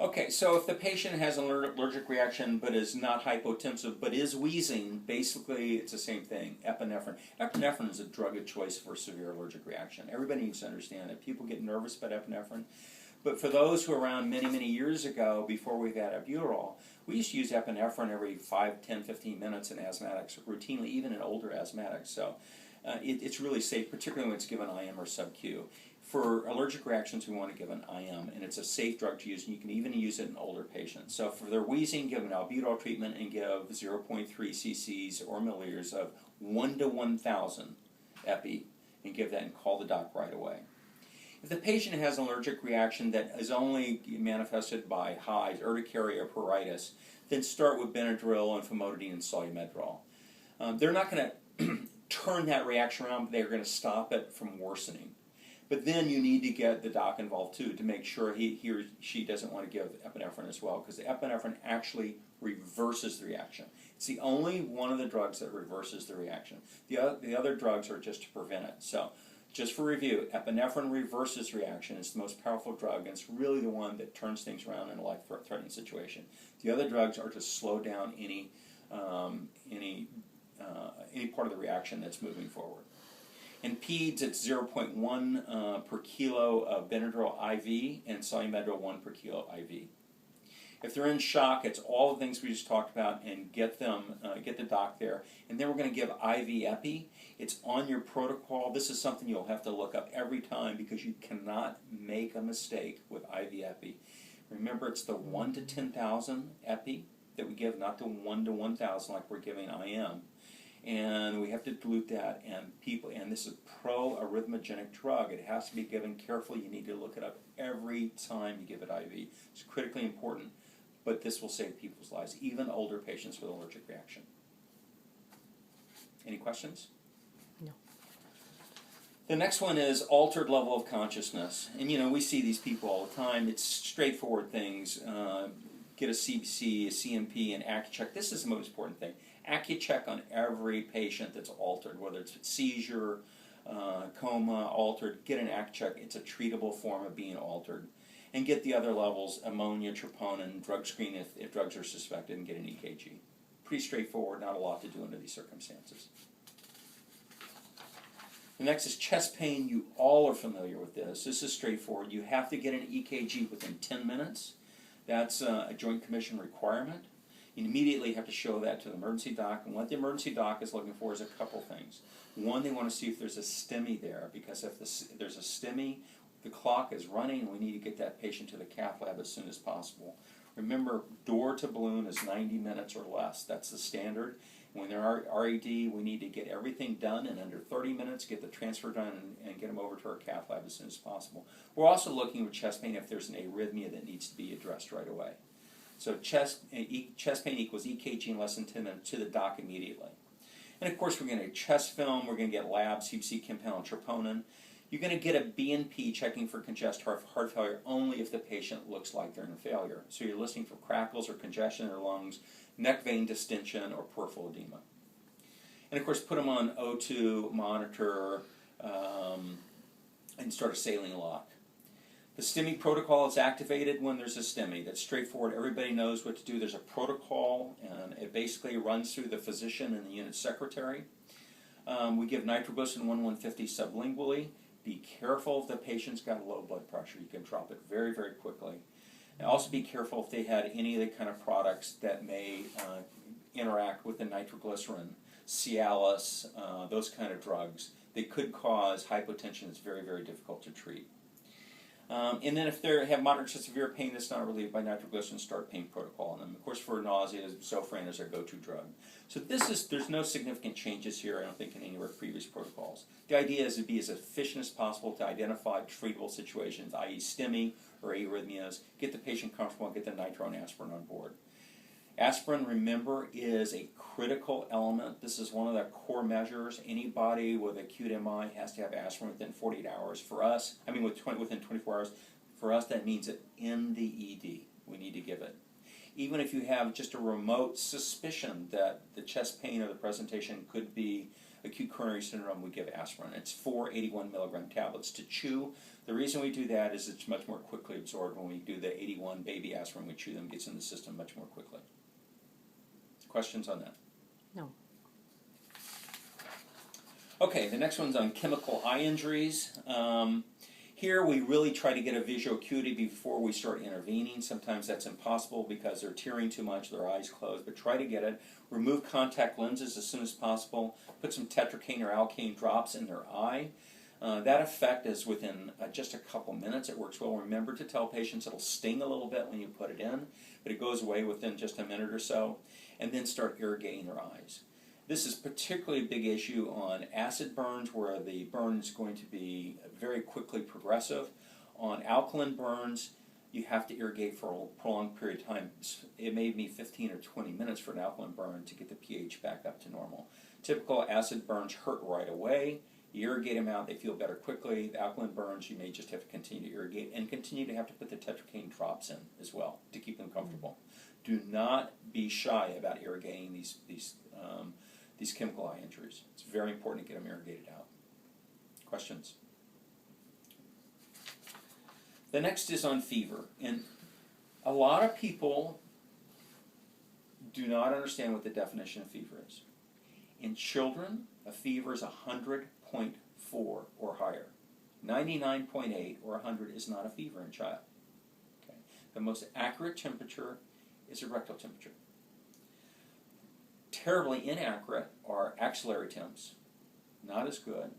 Okay, so if the patient has an allergic reaction but is not hypotensive but is wheezing, basically it's the same thing, epinephrine. Epinephrine is a drug of choice for severe allergic reaction. Everybody needs to understand that. People get nervous about epinephrine. But for those who were around many, many years ago, before we've had albuterol, we used to use epinephrine every 5, 10, 15 minutes in asthmatics, routinely, even in older asthmatics. So it's really safe, particularly when it's given IM or sub-Q. For allergic reactions, we want to give an IM, and it's a safe drug to use, and you can even use it in older patients. So for their wheezing, give an albuterol treatment and give 0.3 cc's or milliliters of 1 to 1,000 epi, and give that and call the doc right away. If the patient has an allergic reaction that is only manifested by hives, urticaria, or pruritus, then start with Benadryl and famotidine and solumedrol. They're not going to turn that reaction around, but they're going to stop it from worsening. But then you need to get the doc involved too to make sure he or she doesn't want to give epinephrine as well, because the epinephrine actually reverses the reaction. It's the only one of the drugs that reverses the reaction. The other drugs are just to prevent it. So just for review, epinephrine reverses reaction. It's the most powerful drug, and it's really the one that turns things around in a life-threatening situation. The other drugs are to slow down any part of the reaction that's moving forward. In peds, it's 0.1 per kilo of Benadryl IV and solumedrol 1 per kilo IV. If they're in shock, it's all the things we just talked about, and get the doc there. And then we're going to give IV epi. It's on your protocol. This is something you'll have to look up every time because you cannot make a mistake with IV epi. Remember, it's the 1 to 10,000 epi that we give, not the 1 to 1,000 like we're giving IM. And we have to dilute that, and this is a pro-arrhythmogenic drug. It has to be given carefully. You need to look it up every time you give it IV. It's critically important, but this will save people's lives, even older patients with allergic reaction. Any questions? No. The next one is altered level of consciousness. And we see these people all the time. It's straightforward things. Get a CBC, a CMP, an AccuCheck. This is the most important thing. AccuCheck on every patient that's altered, whether it's seizure, coma, altered. Get an AccuCheck. It's a treatable form of being altered. And get the other levels, ammonia, troponin, drug screen if drugs are suspected, and get an EKG. Pretty straightforward, not a lot to do under these circumstances. The next is chest pain. You all are familiar with this. This is straightforward. You have to get an EKG within 10 minutes. That's a Joint Commission requirement. You immediately have to show that to the emergency doc, and what the emergency doc is looking for is a couple things. One, they want to see if there's a STEMI there, because if there's a STEMI, the clock is running, and we need to get that patient to the cath lab as soon as possible. Remember, door to balloon is 90 minutes or less. That's the standard. When they're RED, we need to get everything done in under 30 minutes, get the transfer done, and get them over to our cath lab as soon as possible. We're also looking with chest pain if there's an arrhythmia that needs to be addressed right away. So chest pain equals EKG in less than 10 minutes to the doc immediately. And of course, we're going to get chest film, we're going to get labs, CBC, Kimpel, and troponin. You're going to get a BNP checking for congestive heart failure only if the patient looks like they're in failure. So you're listening for crackles or congestion in their lungs, neck vein distension, or peripheral edema. And of course, put them on O2, monitor, and start a saline lock. The STEMI protocol is activated when there's a STEMI. That's straightforward. Everybody knows what to do. There's a protocol, and it basically runs through the physician and the unit secretary. We give nitroglycerin 1,150 sublingually. Be careful if the patient's got low blood pressure. You can drop it very, very quickly. And also be careful if they had any of the kind of products that may interact with the nitroglycerin, Cialis, those kind of drugs. They could cause hypotension that's very, very difficult to treat. And then if they have moderate to severe pain that's not relieved by nitroglycerin, start pain protocol on them. Of course, for nausea, Zofran is our go-to drug. So there's no significant changes here, I don't think, in any of our previous protocols. The idea is to be as efficient as possible to identify treatable situations, i.e. STEMI or arrhythmias, get the patient comfortable, and get the nitro and aspirin on board. Aspirin, remember, is a critical element. This is one of the core measures. Anybody with acute MI has to have aspirin within 48 hours. For us, within 24 hours. For us, that means that in the ED, we need to give it. Even if you have just a remote suspicion that the chest pain or the presentation could be acute coronary syndrome, we give aspirin. It's 4 81 milligram tablets to chew. The reason we do that is it's much more quickly absorbed. When we do the 81 baby aspirin, we chew them, gets in the system much more quickly. Questions on that? No. Okay, the next one's on chemical eye injuries. Here we really try to get a visual acuity before we start intervening. Sometimes that's impossible because they're tearing too much, their eyes closed, but try to get it. Remove contact lenses as soon as possible. Put some tetracaine or alkane drops in their eye. That effect is within just a couple minutes. It works well. Remember to tell patients it'll sting a little bit when you put it in, but it goes away within just a minute or so. And then start irrigating their eyes. This is particularly a big issue on acid burns where the burn is going to be very quickly progressive. On alkaline burns, you have to irrigate for a prolonged period of time. It may be 15 or 20 minutes for an alkaline burn to get the pH back up to normal. Typical acid burns hurt right away. You irrigate them out, they feel better quickly. The alkaline burns, you may just have to continue to irrigate and continue to have to put the tetracaine drops in as well to keep them comfortable. Do not be shy about irrigating these chemical eye injuries. It's very important to get them irrigated out. Questions? The next is on fever. And a lot of people do not understand what the definition of fever is. In children, a fever is 100.4 or higher. 99.8 or 100 is not a fever in a child. Okay. The most accurate temperature is a rectal temperature. Terribly inaccurate are axillary temps, not as good.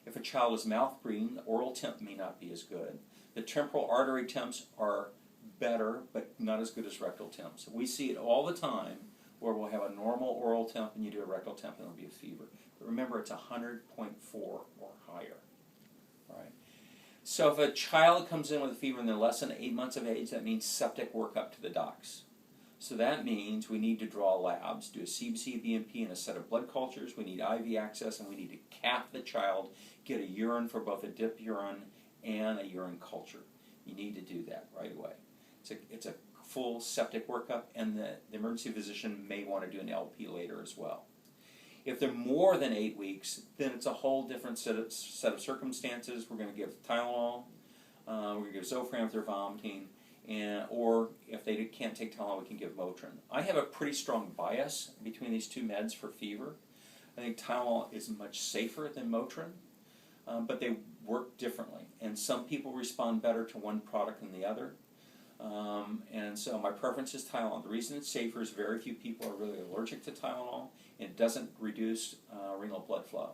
If a child is mouth breathing, the oral temp may not be as good. The temporal artery temps are better, but not as good as rectal temps. We see it all the time where we'll have a normal oral temp and you do a rectal temp and it'll be a fever. But remember, it's 100.4 or higher. Right? So if a child comes in with a fever and they're less than 8 months of age, that means septic workup to the docs. So that means we need to draw labs, do a CBC, BMP, and a set of blood cultures. We need IV access, and we need to cap the child, get a urine for both a dip urine and a urine culture. You need to do that right away. It's a full septic workup, and the emergency physician may want to do an LP later as well. If they're more than 8 weeks, then it's a whole different set of circumstances. We're going to give Tylenol, we're going to give Zofran if they're vomiting, or if they can't take Tylenol, we can give Motrin. I have a pretty strong bias between these two meds for fever. I think Tylenol is much safer than Motrin, but they work differently. And some people respond better to one product than the other. And so my preference is Tylenol. The reason it's safer is very few people are really allergic to Tylenol, and it doesn't reduce renal blood flow.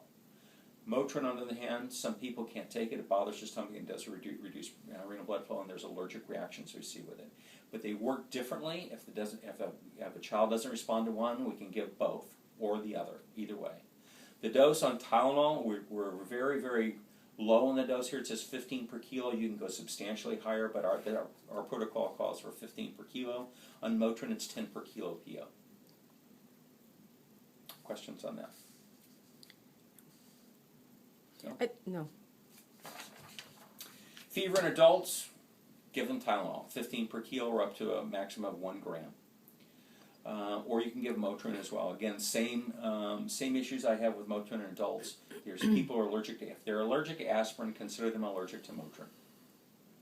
Motrin, on the other hand, some people can't take it. It bothers their stomach and does reduce renal blood flow, and there's allergic reactions we see with it. But they work differently. If a child doesn't respond to one, we can give both or the other, either way. The dose on Tylenol, we're very, very low on the dose here. It says 15 per kilo. You can go substantially higher, but our protocol calls for 15 per kilo. On Motrin, it's 10 per kilo PO. Questions on that? No. Fever in adults, give them Tylenol, 15 per kilo or up to a maximum of 1 gram. Or you can give Motrin as well. Again, same issues I have with Motrin in adults. There's people who are allergic to, if they're allergic to aspirin, consider them allergic to Motrin.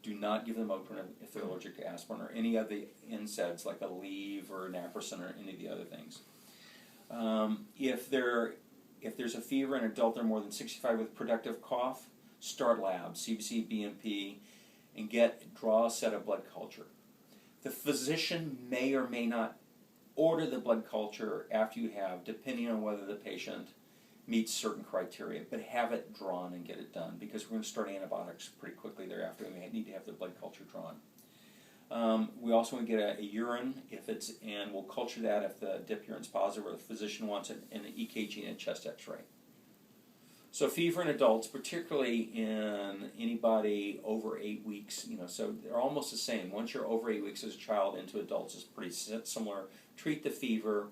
Do not give them Motrin if they're allergic to aspirin or any of the NSAIDs like Aleve or Naproxen or any of the other things. If there's a fever in an adult, they're more than 65 with productive cough, start labs, CBC, BMP, and draw a set of blood culture. The physician may or may not order the blood culture after you have, depending on whether the patient meets certain criteria, but have it drawn and get it done because we're going to start antibiotics pretty quickly thereafter and we need to have the blood culture drawn. We also want to get a urine and we'll culture that if the dip urine's positive or the physician wants it in an EKG and a chest x-ray. So fever in adults, particularly in anybody over 8 weeks, so they're almost the same. Once you're over 8 weeks as a child into adults, it's pretty similar. Treat the fever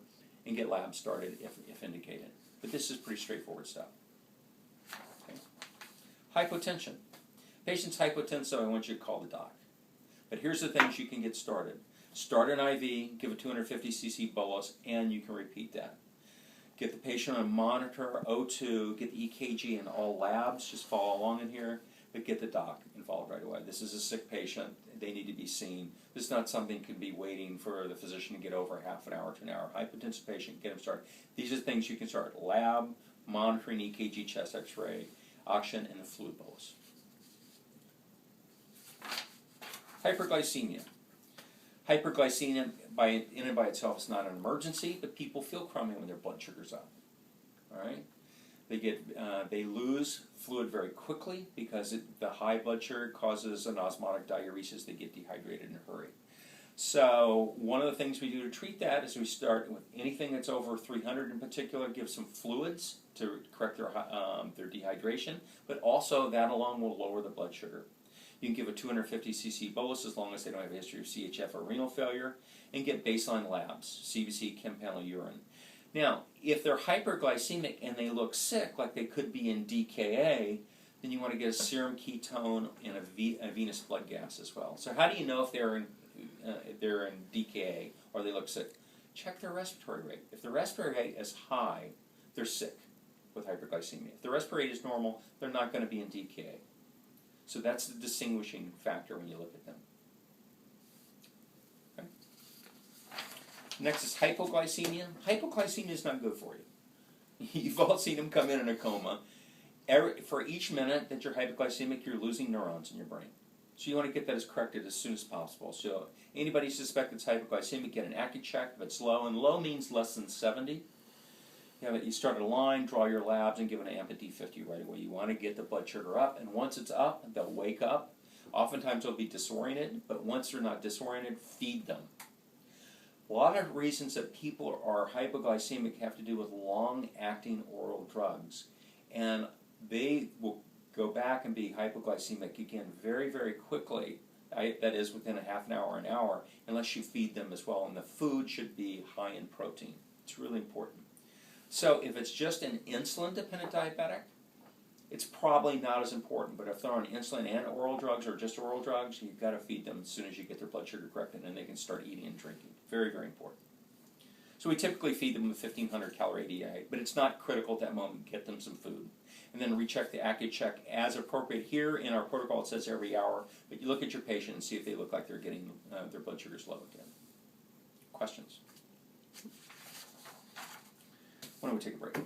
and get labs started if indicated. But this is pretty straightforward stuff. Okay. Hypotension. Patient's hypotensive, I want you to call the doc. But here's the things you can get started. Start an IV, give a 250 cc bolus, and you can repeat that. Get the patient on a monitor, O2, get the EKG and all labs, just follow along in here, but get the doc involved right away. This is a sick patient, they need to be seen. This is not something that can be waiting for the physician to get over half an hour to an hour. Hypotensive patient, get them started. These are things you can start: lab, monitoring, EKG, chest x-ray, oxygen, and the fluid bolus. Hyperglycemia. Hyperglycemia in and by itself is not an emergency, but people feel crummy when their blood sugar's up. All right, they lose fluid very quickly because the high blood sugar causes an osmotic diuresis. They get dehydrated in a hurry. So one of the things we do to treat that is we start with anything that's over 300 in particular, give some fluids to correct their dehydration, but also that alone will lower the blood sugar. You can give a 250 cc bolus as long as they don't have a history of CHF or renal failure, and get baseline labs, CBC, chem panel, urine. Now, if they're hyperglycemic and they look sick, like they could be in DKA, then you want to get a serum ketone and a venous blood gas as well. So how do you know if they're in DKA or they look sick? Check their respiratory rate. If the respiratory rate is high, they're sick with hyperglycemia. If the respiratory rate is normal, they're not going to be in DKA. So that's the distinguishing factor when you look at them. Okay. Next is hypoglycemia. Hypoglycemia is not good for you. You've all seen them come in a coma. For each minute that you're hypoglycemic, you're losing neurons in your brain. So you want to get that corrected as soon as possible. So anybody suspected it's hypoglycemic, get an acute check if it's low, and low means less than 70. You start a line, draw your labs, and give an AMP at D50 right away. You want to get the blood sugar up, and once it's up, they'll wake up. Oftentimes they'll be disoriented, but once they're not disoriented, feed them. A lot of reasons that people are hypoglycemic have to do with long-acting oral drugs, and they will go back and be hypoglycemic again very, very quickly. That is within a half an hour, unless you feed them as well, and the food should be high in protein. It's really important. So if it's just an insulin-dependent diabetic, it's probably not as important. But if they're on insulin and oral drugs or just oral drugs, you've got to feed them as soon as you get their blood sugar corrected, and they can start eating and drinking. Very, very important. So we typically feed them with 1,500 calorie diet, but it's not critical at that moment. Get them some food. And then recheck the acute check as appropriate. Here in our protocol it says every hour, but you look at your patient and see if they look like they're getting their blood sugars low again. Questions? Why don't we take a break?